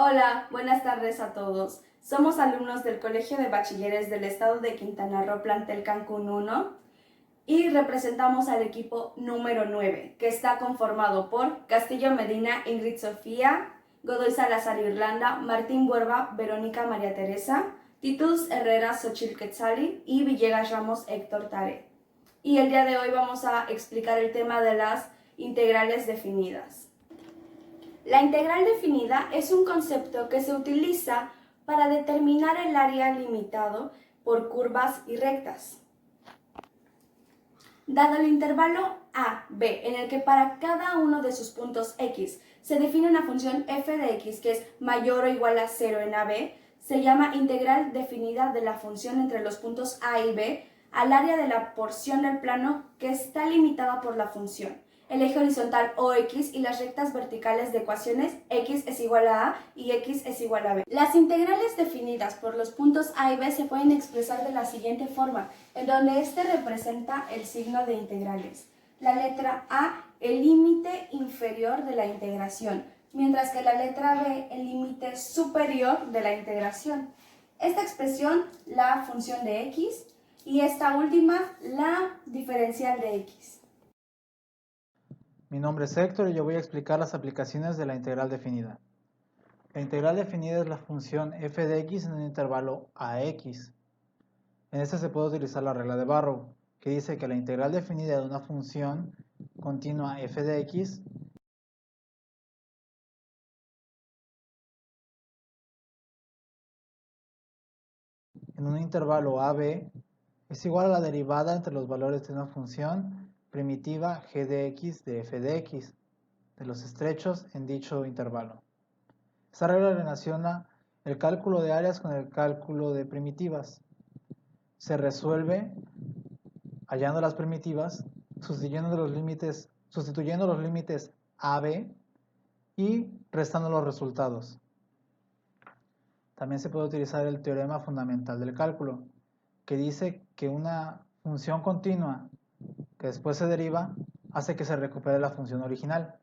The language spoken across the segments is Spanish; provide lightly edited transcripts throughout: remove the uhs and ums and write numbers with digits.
Hola, buenas tardes a todos. Somos alumnos del Colegio de Bachilleres del Estado de Quintana Roo, plantel Cancún 1, y representamos al equipo número 9, que está conformado por Castillo Medina, Ingrid Sofía, Godoy Salazar Irlanda, Martín Buerba, Verónica María Teresa, Titus Herrera Xochitl Quetzali y Villegas Ramos Héctor Tare. Y el día de hoy vamos a explicar el tema de las integrales definidas. La integral definida es un concepto que se utiliza para determinar el área limitado por curvas y rectas. Dado el intervalo a, b, en el que para cada uno de sus puntos x se define una función f de x que es mayor o igual a 0 en AB, se llama integral definida de la función entre los puntos a y b al área de la porción del plano que está limitada por la función, el eje horizontal OX y las rectas verticales de ecuaciones x es igual a y x es igual a b. Las integrales definidas por los puntos a y b se pueden expresar de la siguiente forma, en donde este representa el signo de integrales. La letra A, el límite inferior de la integración, mientras que la letra B, el límite superior de la integración. Esta expresión, la función de x, y esta última, la diferencial de x. Mi nombre es Héctor y yo voy a explicar las aplicaciones de la integral definida. La integral definida es la función f de x en un intervalo ax. En este se puede utilizar la regla de Barrow, que dice que la integral definida de una función continua f de x en un intervalo ab es igual a la derivada entre los valores de una función primitiva g de x de f de x, de los estrechos en dicho intervalo. Esta regla relaciona el cálculo de áreas con el cálculo de primitivas. Se resuelve hallando las primitivas, sustituyendo los límites a, b y restando los resultados. También se puede utilizar el teorema fundamental del cálculo, que dice que una función continua que después se deriva hace que se recupere la función original.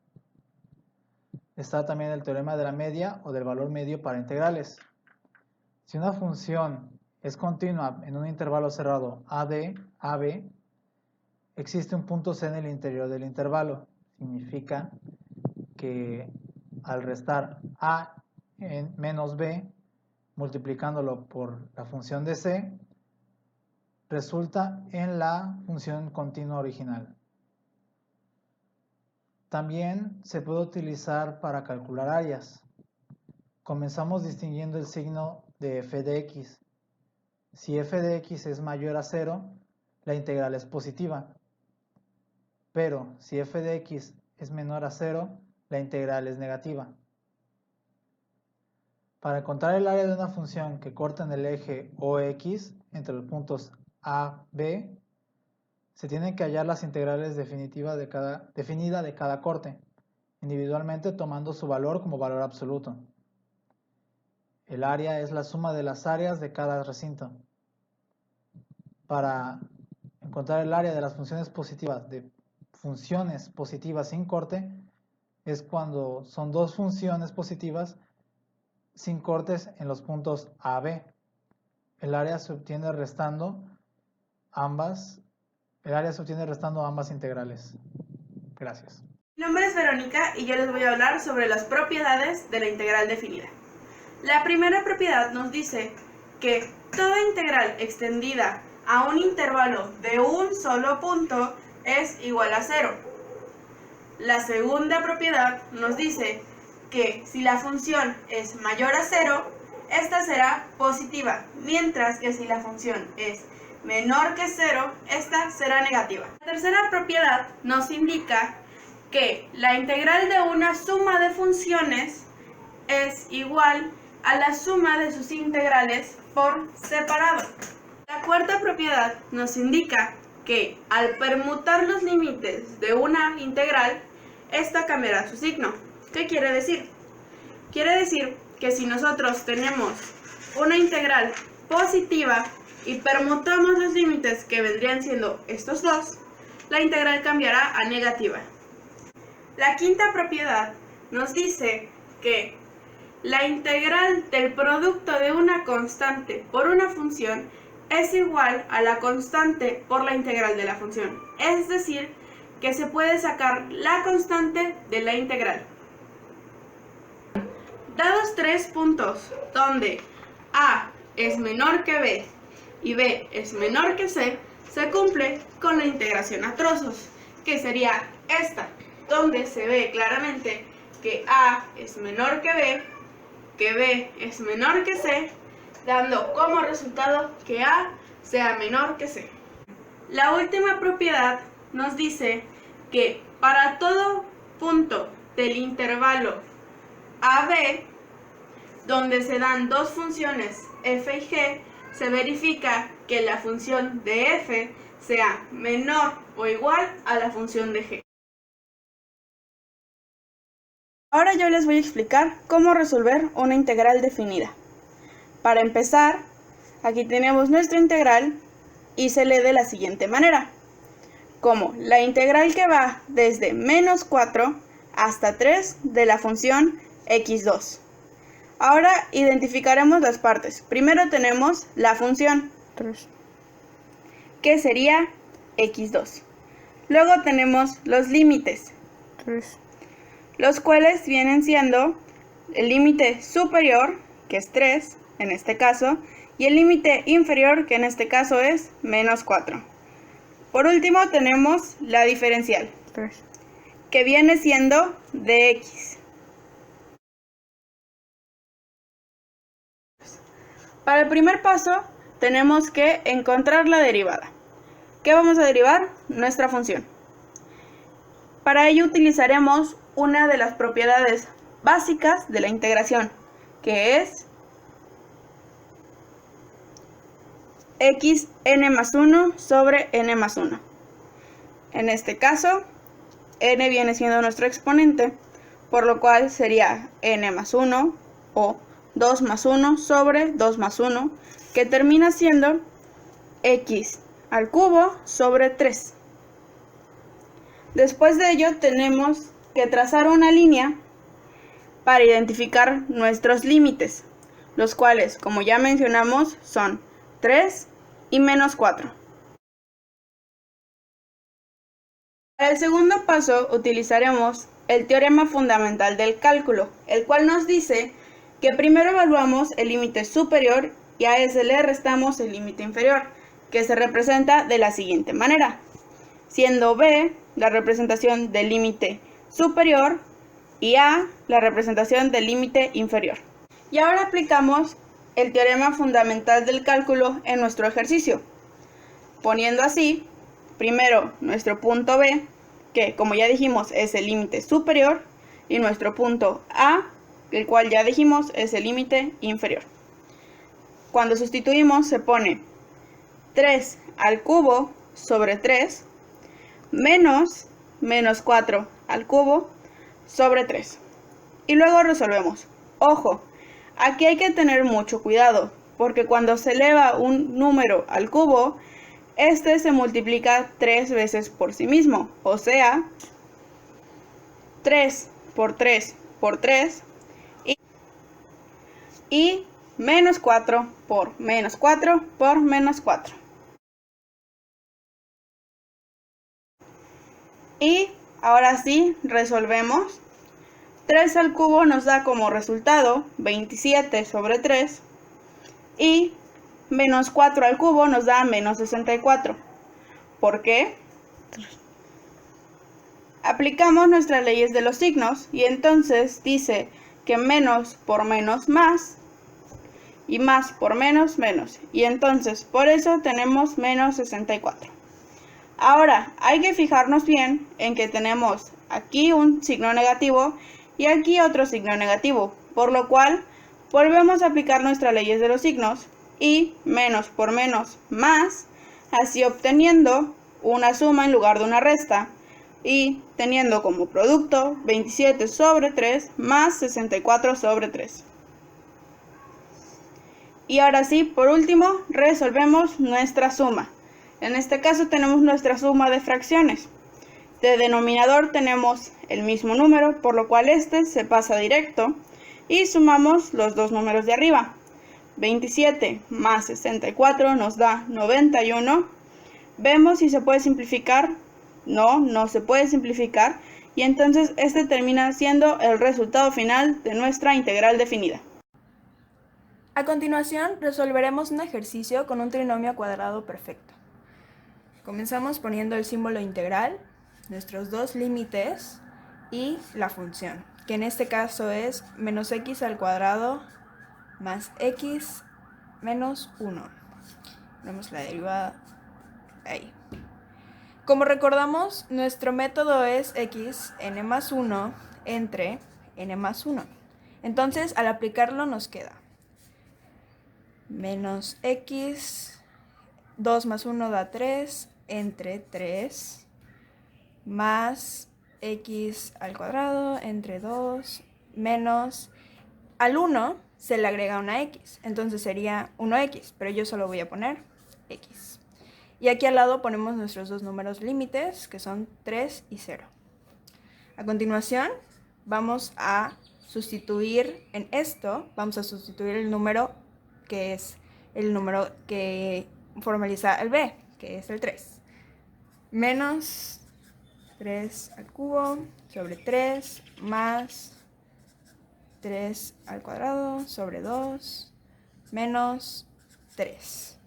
Está también el teorema de la media o del valor medio para integrales. Si una función es continua en un intervalo cerrado AD, AB, existe un punto C en el interior del intervalo. Significa que al restar A en menos B, multiplicándolo por la función de C, resulta en la función continua original. También se puede utilizar para calcular áreas. Comenzamos distinguiendo el signo de f de x. Si f de x es mayor a 0, la integral es positiva. Pero si f de x es menor a 0, la integral es negativa. Para encontrar el área de una función que corta en el eje OX entre los puntos A, B, se tienen que hallar las integrales definidas de cada corte, individualmente tomando su valor como valor absoluto. El área es la suma de las áreas de cada recinto. Para encontrar el área de las funciones positivas sin corte es cuando son dos funciones positivas sin cortes en los puntos A, B. El área se obtiene restando ambas integrales. Gracias. Mi nombre es Verónica y yo les voy a hablar sobre las propiedades de la integral definida. La primera propiedad nos dice que toda integral extendida a un intervalo de un solo punto es igual a 0. La segunda propiedad nos dice que si la función es mayor a 0, esta será positiva, mientras que si la función es menor que 0, esta será negativa. La tercera propiedad nos indica que la integral de una suma de funciones es igual a la suma de sus integrales por separado. La cuarta propiedad nos indica que al permutar los límites de una integral, esta cambiará su signo. ¿Qué quiere decir? Quiere decir que si nosotros tenemos una integral positiva y permutamos los límites que vendrían siendo estos dos, la integral cambiará a negativa. La quinta propiedad nos dice que la integral del producto de una constante por una función es igual a la constante por la integral de la función. Es decir, que se puede sacar la constante de la integral. Dados 3 puntos donde A es menor que B y B es menor que C, se cumple con la integración a trozos, que sería esta, donde se ve claramente que A es menor que B es menor que C, dando como resultado que A sea menor que C. La última propiedad nos dice que para todo punto del intervalo AB, donde se dan dos funciones f y g, se verifica que la función de f sea menor o igual a la función de g. Ahora yo les voy a explicar cómo resolver una integral definida. Para empezar, aquí tenemos nuestra integral y se lee de la siguiente manera, como la integral que va desde menos 4 hasta 3 de la función x2. Ahora identificaremos las partes. Primero tenemos la función 3, que sería x2. Luego tenemos los límites 3, los cuales vienen siendo el límite superior, que es 3 en este caso, y el límite inferior, que en este caso es menos 4. Por último tenemos la diferencial, 3, que viene siendo dx. Para el primer paso tenemos que encontrar la derivada. ¿Qué vamos a derivar? Nuestra función. Para ello utilizaremos una de las propiedades básicas de la integración, que es xn más 1 sobre n más 1. En este caso, n viene siendo nuestro exponente, por lo cual sería n más 1 o 2 más 1 sobre 2 más 1, que termina siendo x al cubo sobre 3. Después de ello tenemos que trazar una línea para identificar nuestros límites, los cuales, como ya mencionamos, son 3 y menos 4. Para el segundo paso utilizaremos el teorema fundamental del cálculo, el cual nos dice que primero evaluamos el límite superior y a ese le restamos el límite inferior, que se representa de la siguiente manera, siendo b la representación del límite superior y a la representación del límite inferior. Y ahora aplicamos el teorema fundamental del cálculo en nuestro ejercicio, poniendo así primero nuestro punto b, que como ya dijimos es el límite superior, y nuestro punto a, el cual ya dijimos es el límite inferior. Cuando sustituimos se pone 3 al cubo sobre 3 menos 4 al cubo sobre 3. Y luego resolvemos. Ojo, aquí hay que tener mucho cuidado, porque cuando se eleva un número al cubo, este se multiplica 3 veces por sí mismo, o sea, 3 por 3 por 3, y menos 4 por menos 4 por menos 4. Y ahora sí resolvemos. 3 al cubo nos da como resultado 27 sobre 3 y menos 4 al cubo nos da menos 64. ¿Por qué? Aplicamos nuestras leyes de los signos y entonces dice que menos por menos más y más por menos menos, y entonces por eso tenemos menos 64. Ahora hay que fijarnos bien en que tenemos aquí un signo negativo y aquí otro signo negativo, por lo cual volvemos a aplicar nuestras leyes de los signos y menos por menos más, así obteniendo una suma en lugar de una resta y teniendo como producto 27 sobre 3 más 64 sobre 3. Y ahora sí, por último, resolvemos nuestra suma. En este caso tenemos nuestra suma de fracciones. De denominador tenemos el mismo número, por lo cual este se pasa directo. y sumamos los dos números de arriba. 27 más 64 nos da 91. Vemos si se puede simplificar. No se puede simplificar. Y entonces este termina siendo el resultado final de nuestra integral definida. A continuación, resolveremos un ejercicio con un trinomio cuadrado perfecto. Comenzamos poniendo el símbolo integral, nuestros dos límites y la función, que en este caso es menos x al cuadrado más x menos 1. Vemos la derivada ahí. Como recordamos, nuestro método es x n más 1 entre n más 1. Entonces, al aplicarlo nos queda menos x, 2 más 1 da 3, entre 3, más x al cuadrado entre 2, menos, al 1 se le agrega una x, entonces sería 1x, pero yo solo voy a poner x. Y aquí al lado ponemos nuestros dos números límites, que son 3 y 0. A continuación, vamos a sustituir en esto, vamos a sustituir el número que es el número que formaliza el b, que es el 3. Menos 3 al cubo sobre 3 más 3 al cuadrado sobre 2 menos 3.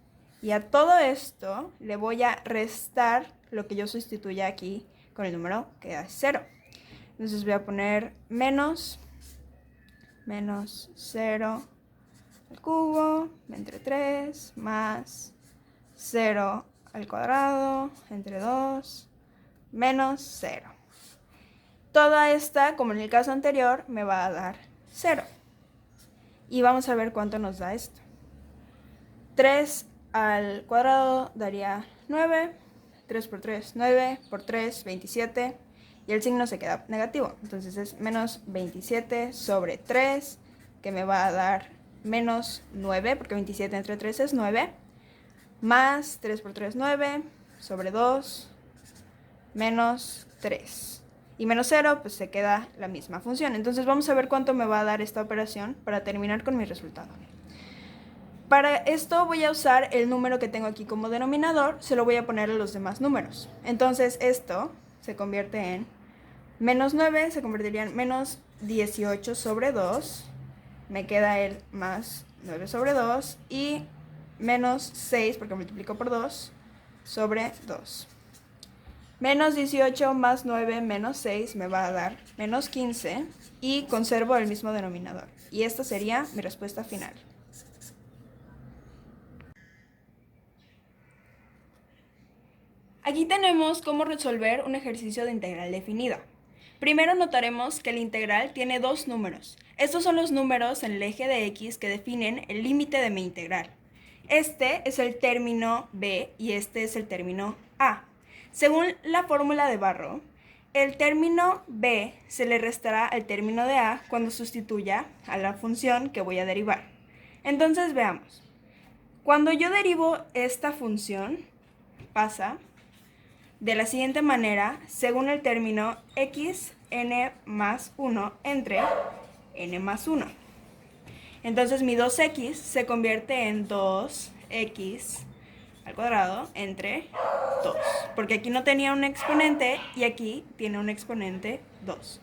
Y a todo esto le voy a restar lo que yo sustituya aquí con el número que es 0. Entonces voy a poner menos 0 al cubo entre 3 más 0 al cuadrado entre 2 menos 0. Toda esta, como en el caso anterior, me va a dar 0. Y vamos a ver cuánto nos da esto. 3 al cuadrado daría 9. 3 por 3, 9. Por 3, 27. Y el signo se queda negativo. Entonces es menos 27 sobre 3, que me va a dar menos 9, porque 27 entre 3 es 9. Más 3 por 3, 9. Sobre 2, menos 3. Y menos 0, pues se queda la misma función. Entonces vamos a ver cuánto me va a dar esta operación para terminar con mi resultado. Para esto voy a usar el número que tengo aquí como denominador, se lo voy a poner a los demás números. Entonces esto se convierte en menos 9, se convertiría en menos 18 sobre 2. Me queda el más 9 sobre 2 y menos 6, porque multiplico por 2, sobre 2. Menos 18 más 9 menos 6 me va a dar menos 15 y conservo el mismo denominador. Y esta sería mi respuesta final. Aquí tenemos cómo resolver un ejercicio de integral definida. Primero notaremos que la integral tiene dos números. Estos son los números en el eje de x que definen el límite de mi integral. Este es el término b y este es el término a. Según la fórmula de Barrow, el término b se le restará al término de a cuando sustituya a la función que voy a derivar. Entonces veamos. Cuando yo derivo esta función, pasa de la siguiente manera, según el término x n más 1 entre n más 1. Entonces mi 2x se convierte en 2x al cuadrado entre 2, porque aquí no tenía un exponente y aquí tiene un exponente 2.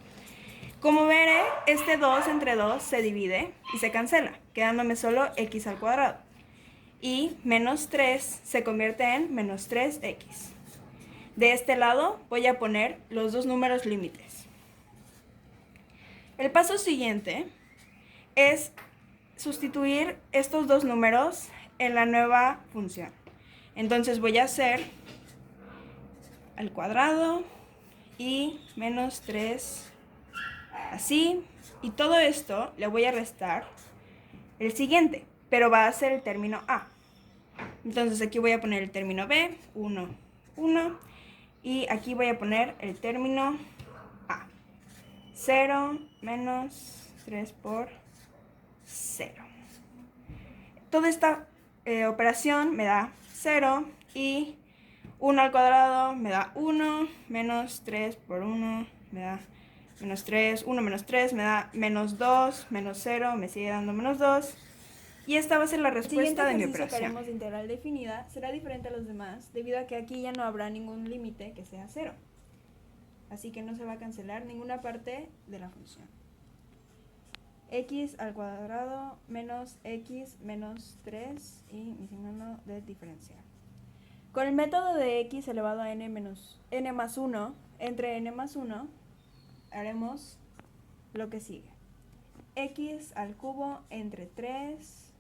Como veré, este 2 entre 2 se divide y se cancela, quedándome solo x al cuadrado. Y menos 3 se convierte en menos 3x. De este lado voy a poner los dos números límites. El paso siguiente es sustituir estos dos números en la nueva función. Entonces voy a hacer al cuadrado y menos 3 así. Y todo esto le voy a restar el siguiente, pero va a ser el término a. Entonces aquí voy a poner el término b, 1, 1. Y aquí voy a poner el término a. 0 menos 3 por 0. Toda esta operación me da 0 y 1 al cuadrado me da 1, menos 3 por 1 me da menos 3, 1 menos 3 me da menos 2, menos 0 me sigue dando menos 2. Y esta va a ser la respuesta de mi operación. El siguiente ejercicio que haremos de integral definida será diferente a los demás, debido a que aquí ya no habrá ningún límite que sea 0. Así que no se va a cancelar ninguna parte de la función. X al cuadrado menos X menos 3 y mi signo de diferencial. Con el método de X elevado a n más 1 entre n más 1 haremos lo que sigue. X al cubo entre 3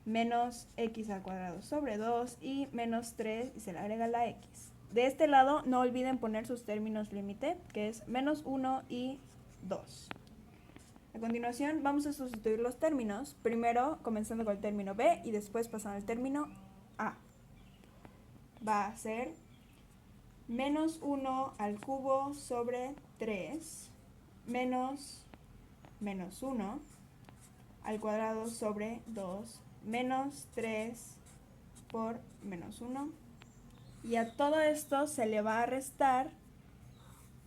menos X al cuadrado sobre 2 y menos 3 y se le agrega la X. De este lado no olviden poner sus términos límite, que es menos 1 y 2. A continuación vamos a sustituir los términos, primero comenzando con el término B y después pasando al término A. Va a ser menos 1 al cubo sobre 3 menos 1 al cuadrado sobre 2 menos 3 por menos 1. Y a todo esto se le va a restar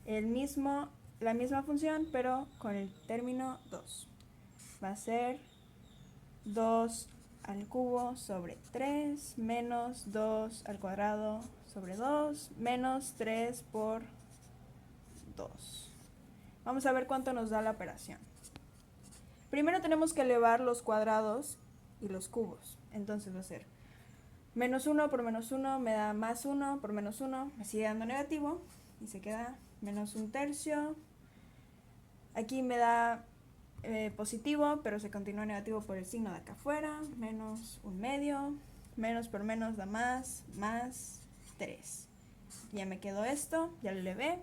la misma función, pero con el término 2. Va a ser 2 al cubo sobre 3 menos 2 al cuadrado sobre 2 menos 3 por 2. Vamos a ver cuánto nos da la operación. Primero tenemos que elevar los cuadrados y los cubos. Entonces va a ser menos 1 por menos 1 me da más 1 por menos 1, me sigue dando negativo y se queda menos 1/3. Aquí me da positivo, pero se continúa negativo por el signo de acá afuera, menos 1/2, menos por menos da más 3. Ya me quedó esto, ya lo elevé,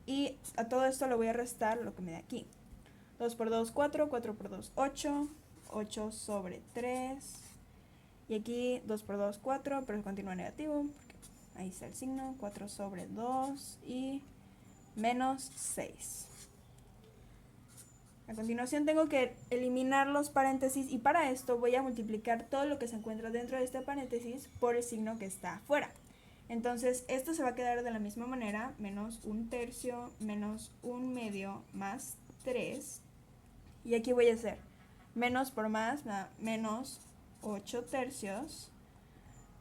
y a todo esto le voy a restar lo que me da aquí. 2 por 2, 4, 4 por 2, 8, 8 sobre 3, y aquí 2 por 2, 4, pero continúa negativo, porque ahí está el signo, 4 sobre 2 y menos 6. A continuación tengo que eliminar los paréntesis y para esto voy a multiplicar todo lo que se encuentra dentro de este paréntesis por el signo que está afuera. Entonces esto se va a quedar de la misma manera, menos 1/3 menos 1/2 más 3. Y aquí voy a hacer menos por más, me da menos 8/3.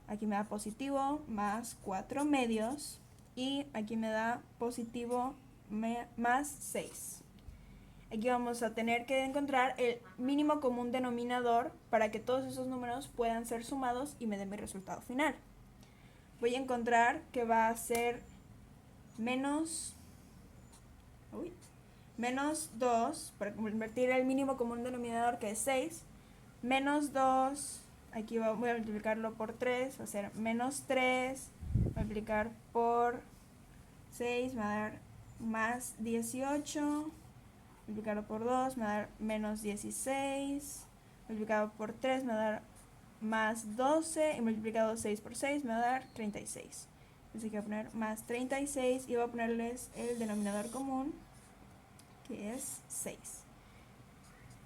Aquí me da positivo más 4/2 y aquí me da positivo más 6. Aquí vamos a tener que encontrar el mínimo común denominador para que todos esos números puedan ser sumados y me den mi resultado final. Voy a encontrar que va a ser menos 2, para convertir el mínimo común denominador, que es 6, menos 2, aquí voy a multiplicarlo por 3, va a ser menos 3, multiplicar por 6 me va a dar más 18, multiplicado por 2 me va a dar menos 16, multiplicado por 3 me va a dar más 12 y multiplicado 6 por 6 me va a dar 36. Así que voy a poner más 36 y voy a ponerles el denominador común, que es 6.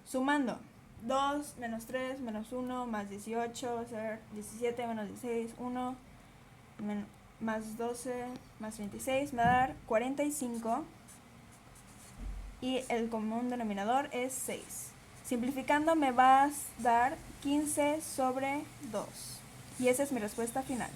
Sumando 2 menos 3 menos 1 más 18 va a ser 17 menos 16, 1 más 12 más 36 me va a dar 45 y el común denominador es 6. Simplificando me va a dar 15 sobre 2 y esa es mi respuesta final.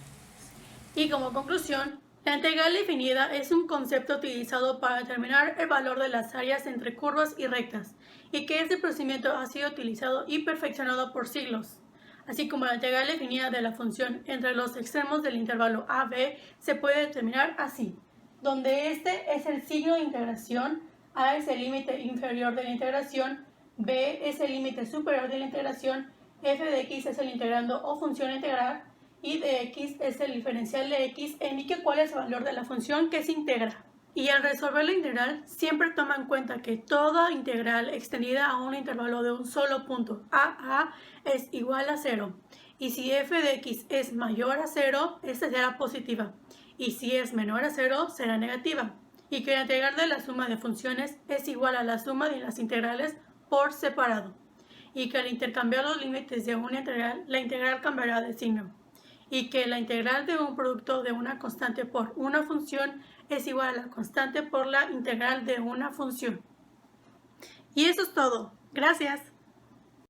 Y como conclusión, la integral definida es un concepto utilizado para determinar el valor de las áreas entre curvas y rectas, y que este procedimiento ha sido utilizado y perfeccionado por siglos. Así como la integral definida de la función entre los extremos del intervalo AB se puede determinar así, donde este es el signo de integración, A es el límite inferior de la integración, B es el límite superior de la integración, f de x es el integrando o función a integrar, y de x es el diferencial de x e indique cuál es el valor de la función que se integra. Y al resolver la integral, siempre toma en cuenta que toda integral extendida a un intervalo de un solo punto a es igual a 0. Y si f de x es mayor a 0, esta será positiva. Y si es menor a 0, será negativa. Y que la integral de la suma de funciones es igual a la suma de las integrales por separado. Y que al intercambiar los límites de una integral, la integral cambiará de signo. Y que la integral de un producto de una constante por una función es igual a la constante por la integral de una función. Y eso es todo. Gracias.